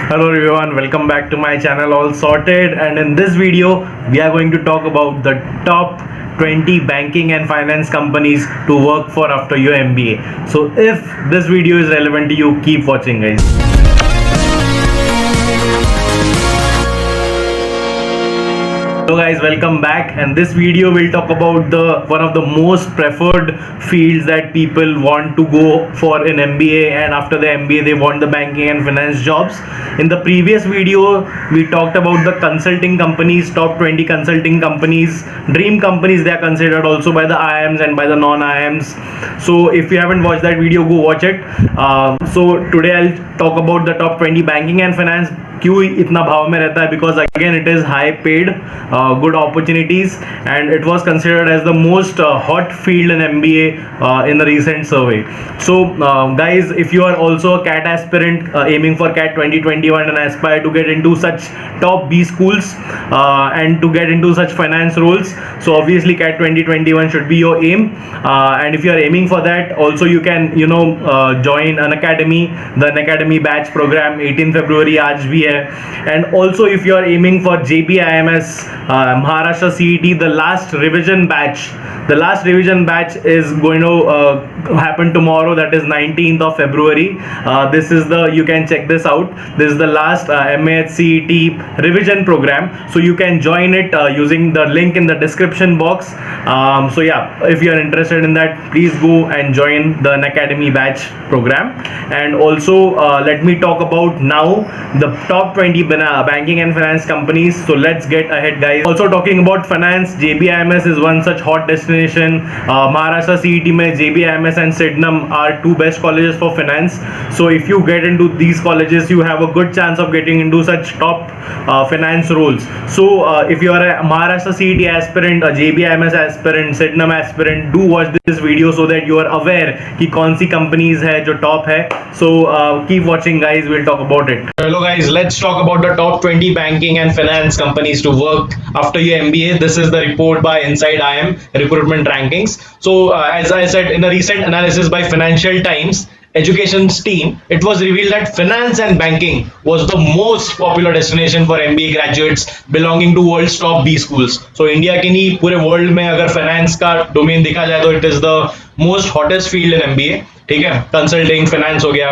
Hello everyone, welcome back to my channel All Sorted, and in this video we are going to talk about the top 20 banking and finance companies to work for after your MBA. So if this video is relevant to you, keep watching guys. Hello guys, welcome back, and this video will talk about the one of the most preferred fields that people want to go for in MBA, and after the MBA they want the banking and finance jobs. In the previous video we talked about the consulting companies, top 20 consulting companies, dream companies they are considered also by the IIMs and by the non-IIMs. So if you haven't watched that video, go watch it. So today I'll talk about the top 20 banking and finance. क्यों इतना भाव में रहता है? Because again it is high paid, good opportunities, and it was considered as the most hot field in MBA in the recent survey. So guys, if you are also a CAT aspirant aiming for CAT 2021 and aspire to get into such top B schools and to get into such finance roles, so obviously CAT 2021 should be your aim. And if you are aiming for that, also you can join an academy, the Academy batch program. 18 February आज भी है. And also if you are aiming for JBIMS Maharashtra CET, the last revision batch is going to happen tomorrow, that is 19th of February. This is the, you can check this out, this is the last MAHCET revision program, so you can join it using the link in the description box. So yeah, if you are interested in that, please go and join the Academy batch program. And also let me talk about now the top 20 banking and finance companies. So let's get ahead guys. Also talking about finance, JBIMS is one such hot destination. Maharashtra CET mein JBIMS and Sydenham are two best colleges for finance. So if you get into these colleges, you have a good chance of getting into such top finance roles. So if you are a Maharashtra CET aspirant, a JBIMS aspirant, Sydenham aspirant, do watch this video so that you are aware कि कौन सी companies है जो top है. So keep watching guys, we'll talk about it. Hello guys, let's talk about the top 20 banking and finance companies to work after your MBA. This is the report by Inside IM Recruitment Rankings. So as I said, in a recent analysis by Financial Times Education's team, it was revealed that finance and banking was the most popular destination for MBA graduates belonging to world's top B schools. So India के नहीं, पूरे world में अगर finance का domain देखा जाए तो it is the most hottest field in MBA. ठीक है, कंसल्टिंग फाइनेंस हो गया,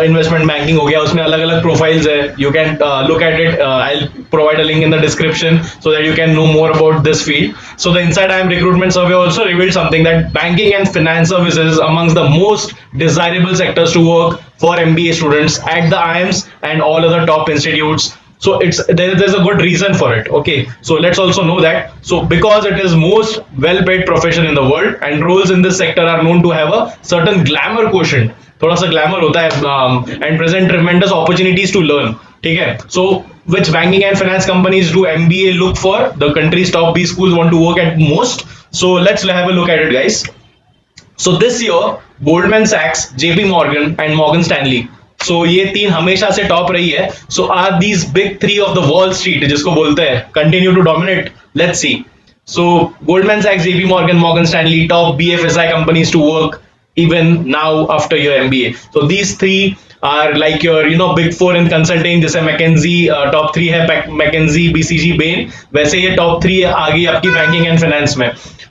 इन्वेस्टमेंट बैंकिंग हो गया, उसमें अलग अलग प्रोफाइल्स है. You can look at it. I will provide a link in the description so that you can know more about this field. So the inside IIM recruitment survey also revealed something that banking and finance services amongst the most desirable sectors to work for MBA students at the IIMs and all other top institutes. So there's a good reason for it. Okay, so let's also know that, so because it is most well paid profession in the world and roles in this sector are known to have a certain glamour quotient, थोड़ा सा glamour होता है, and present tremendous opportunities to learn. ठीक है, so which banking and finance companies do MBA look for? The country's top B schools want to work at most. So let's have a look at it guys. So this year Goldman Sachs, JP Morgan and Morgan Stanley, सो ये तीन हमेशा से top रही है. So are these big three of the Wall Street जिसको बोलते हैं continue to dominate? Let's see. So Goldman सैक्स, JP Morgan, Morgan Stanley, top BFSI companies to work even now after your MBA. So these three are like your big four in consulting. जैसे McKinsey top 3 है, McKinsey, BCG, Bain, वैसे ये top 3 आ गई आपकी banking and finance में.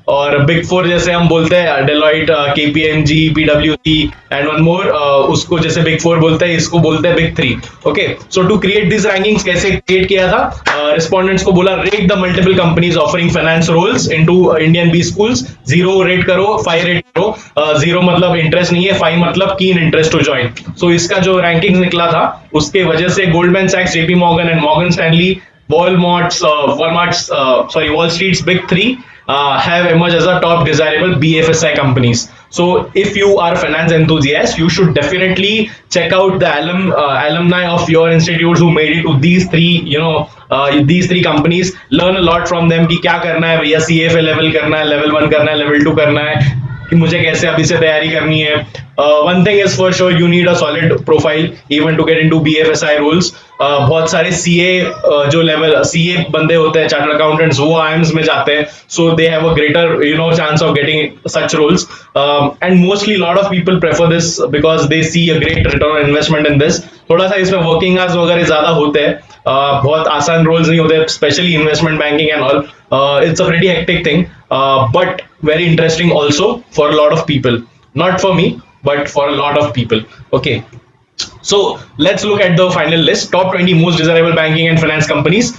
और big four जैसे हम बोलते हैं Deloitte, KPMG, PwC and one more, उसको जैसे बिग फोर बोलते हैं, इसको बोलते हैं big three. Okay, so to create this rankings कैसे क्रिएट किया था? रिस्पोंडेंट्स को बोला rate the multiple companies offering finance roles into Indian B schools. 0 rate करो, 5 रेट करो. 0 मतलब इंटरेस्ट नहीं है, 5 मतलब कीन इंटरेस्ट टू ज्वाइन. सो इसका जो रैंकिंग निकला था उसके वजह से गोल्डमैन सैक्स, JP Morgan and Morgan Stanley, Wall Street's big three have emerged as a top desirable BFSI companies. So if you are a finance enthusiast, you should definitely check out the alumni of your institutes who made it to these three companies. Learn a lot from them कि क्या करना है भैया, CFA level करना है, level 1 करना है, level 2 करना है, कि मुझे कैसे अभी से तैयारी करनी है. One thing is for sure, you need a solid profile even to get into BFSI roles. बहुत सारे CA जो लेवल CA बंदे होते हैं, चार्टर्ड अकाउंटेंट्स, वो IIMs में जाते हैं, so they have a greater chance of getting such roles. And mostly lot of people prefer this because they see a great return on investment in this. थोड़ा सा इसमें वर्किंग आवर्स वगैरह ज्यादा होते हैं, बहुत आसान रोल्स नहीं होते, specially investment banking and all. It's a pretty hectic thing, but very interesting also for a lot of people. Not for me, but for a lot of people. Okay. So let's look at the final list. Top 20 most desirable banking and finance companies.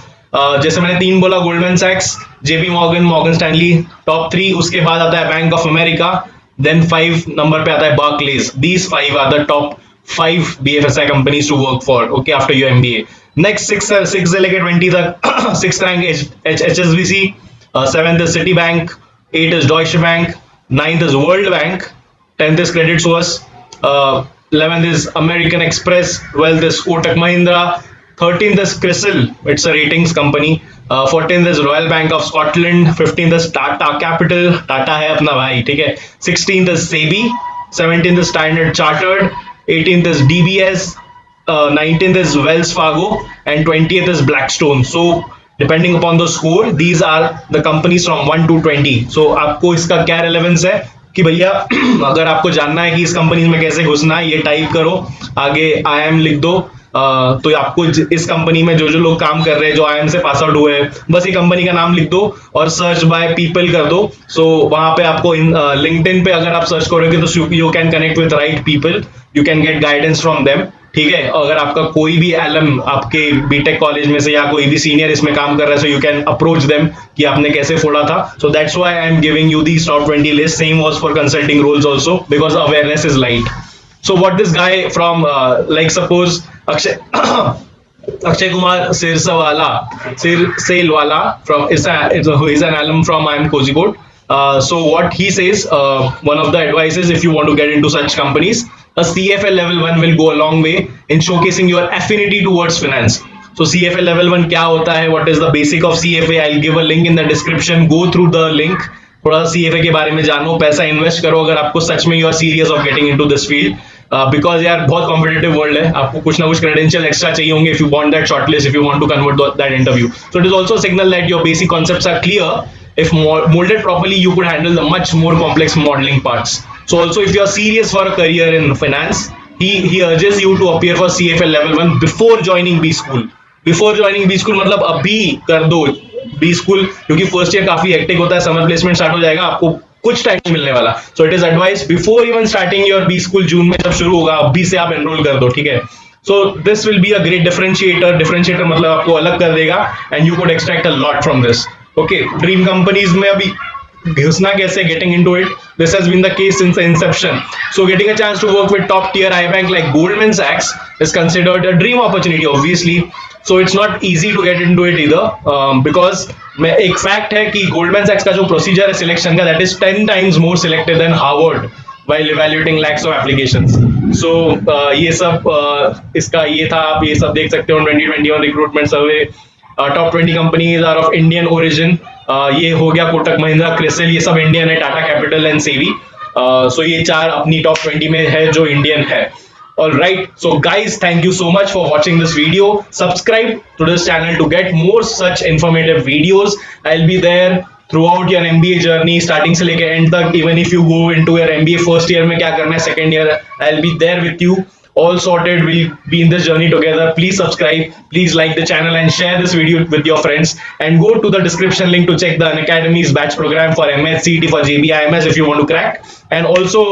जैसे मैंने 3 बोला, Goldman सैक्स, JP Morgan, Morgan Stanley, top 3. उसके बाद आता है bank of America, then 5 नंबर पे आता है Barclays. These 5 are the top 5 BFSI companies to work for, okay, after your MBA. Next 6 से लेकर 20 तक, 6th rank HSBC, 7th is Citibank, 8th is Deutsche Bank, 9th is World Bank, 10th is Credit Suisse, 11th is American Express, 12th is Kotak Mahindra, 13th is CRISIL, it's a ratings company, 14th is Royal Bank of Scotland, 15th is Tata Capital, Tata है अपना भाई, ठीक है. 16th is SEBI, 17th is Standard Chartered, 18th is DBS, 19th is Wells Fargo, and 20th is Blackstone. So depending upon the score, these are the companies from 1 to 20. So आपको इसका क्या relevance है कि भैया अगर आपको जानना है कि इस कंपनी में कैसे घुसना है, ये टाइप करो, आगे IIM लिख दो. तो आपको इस कंपनी में जो जो लोग काम कर रहे हैं, जो IIM से पास आउट हुए हैं, बस ये कंपनी का नाम लिख दो और सर्च बाय पीपल कर दो. सो वहां पे आपको लिंक्डइन पे अगर आप सर्च करोगे तो you can connect with right people, you can get guidance from them. ठीक है. अगर आपका कोई भी एलम आपके बीटेक कॉलेज में से या कोई भी सीनियर इसमें काम कर रहा है, so you can approach them कि आपने कैसे फोड़ा था. So that's why I am giving you the top 20 list. Same was for consulting roles also because awareness is light. So what this guy from like suppose Akshay Kumar Sirsalwala from is an alum from IIM Kozhikode. So what he says, one of the advices if you want to get into such companies, a CFA level 1 will go a long way in showcasing your affinity towards finance. So CFA level 1 क्या होता है? What is the basic of CFA? I'll give a link in the description. Go through the link. थोड़ा CFA के बारे में जानो, पैसा invest करो अगर आपको सच में you are serious of getting into this field. Because यार बहुत कॉम्पिटेटिव वर्ल्ड है, आपको कुछ ना कुछ क्रेडेंशियल एक्स्ट्रा चाहिए होंगे if you want that shortlist, if you want to convert that interview. So it is also signal that your basic concepts are clear. If molded properly, you could handle the much more complex modeling parts. So also, if you are serious for a career in finance, he urges you to appear for CFA level 1 before joining B school. Before joining B school मतलब अभी कर दो B school, क्योंकि first year काफी hectic होता है, summer placement start हो जाएगा, आपको कुछ टाइम मिलने वाला. So it is advice before even starting your B school, June में जब शुरू होगा, अभी से आप एनरोल कर दो. ठीक है. So this will be a great differentiator मतलब आपको अलग कर देगा and you could extract a lot from this. Okay. Dream companies में अभी घुसना कैसे, getting into it, this has been the case since the inception. So getting a chance to work with top tier iBank like Goldman Sachs is considered a dream opportunity obviously. So it's not easy to get into it either, because एक fact है कि Goldman Sachs का जो procedure है selection का, that is 10 times more selective than Harvard while evaluating lakhs of applications. So ये सब इसका ये था, आप ये सब देख सकते हो 2021 recruitment survey. Top 20 companies are of Indian origin. ये हो गया कोटक महिंद्रा, क्रिसिल, ये सब इंडियन है, टाटा कैपिटल एंड सेबी. सो ये 4 अपनी टॉप 20 में है जो इंडियन है. All right, so guys, thank you so much for watching this video. Subscribe to this channel to get more such informative videos. I'll be there throughout your MBA journey, starting से लेके end तक. Even if you go into your MBA first year में क्या करना है, second year, I'll be there with you. All sorted. We'll be in this journey together. Please subscribe, please like the channel and share this video with your friends, and go to the description link to check the Unacademy's batch program for MS, CET, for JB, IMS if you want to crack, and also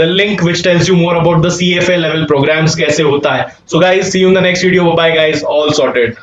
the link which tells you more about the CFA level programs कैसे होता है. So guys, see you in the next video. Bye guys, all sorted.